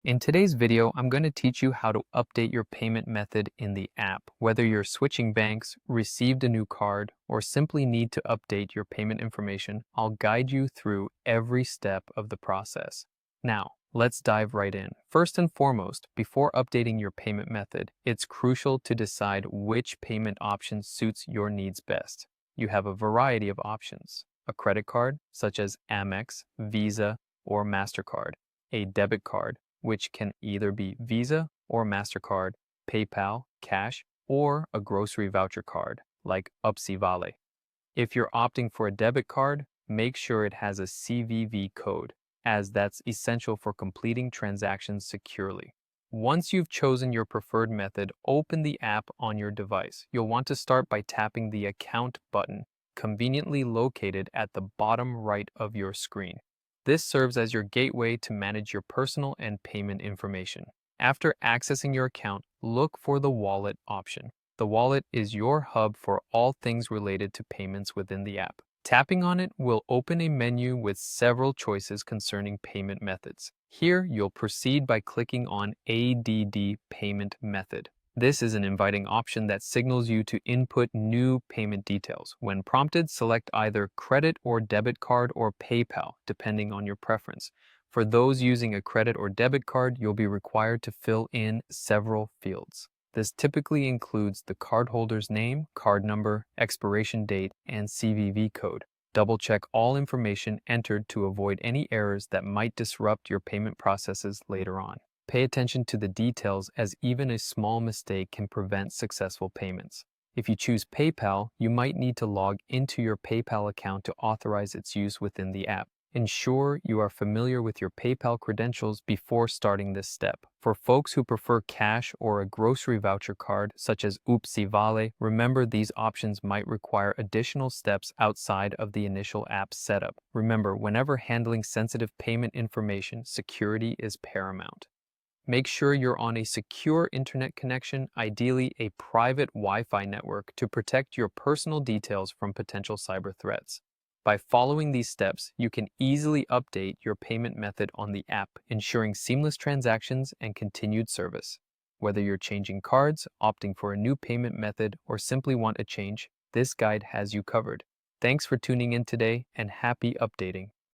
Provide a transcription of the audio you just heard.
In today's video, I'm going to teach you how to update your payment method in the app. Whether you're switching banks, received a new card, or simply need to update your payment information, I'll guide you through every step of the process. Now, let's dive right in. First and foremost, before updating your payment method, it's crucial to decide which payment option suits your needs best. You have a variety of options: a credit card, such as Amex, Visa, or MasterCard; a debit card, which can either be Visa or MasterCard, PayPal, cash, or a grocery voucher card like Vale. If you're opting for a debit card, make sure it has a CVV code, as that's essential for completing transactions securely. Once you've chosen your preferred method, open the app on your device. You'll want to start by tapping the Account button, conveniently located at the bottom right of your screen. This serves as your gateway to manage your personal and payment information. After accessing your account, look for the Wallet option. The wallet is your hub for all things related to payments within the app. Tapping on it will open a menu with several choices concerning payment methods. Here, you'll proceed by clicking on ADD Payment Method. This is an inviting option that signals you to input new payment details. When prompted, select either credit or debit card or PayPal, depending on your preference. For those using a credit or debit card, you'll be required to fill in several fields. This typically includes the cardholder's name, card number, expiration date, and CVV code. Double-check all information entered to avoid any errors that might disrupt your payment processes later on. Pay attention to the details, as even a small mistake can prevent successful payments. If you choose PayPal, you might need to log into your PayPal account to authorize its use within the app. Ensure you are familiar with your PayPal credentials before starting this step. For folks who prefer cash or a grocery voucher card, such as Vale, remember these options might require additional steps outside of the initial app setup. Remember, whenever handling sensitive payment information, security is paramount. Make sure you're on a secure internet connection, ideally a private Wi-Fi network, to protect your personal details from potential cyber threats. By following these steps, you can easily update your payment method on the app, ensuring seamless transactions and continued service. Whether you're changing cards, opting for a new payment method, or simply want a change, this guide has you covered. Thanks for tuning in today, and happy updating.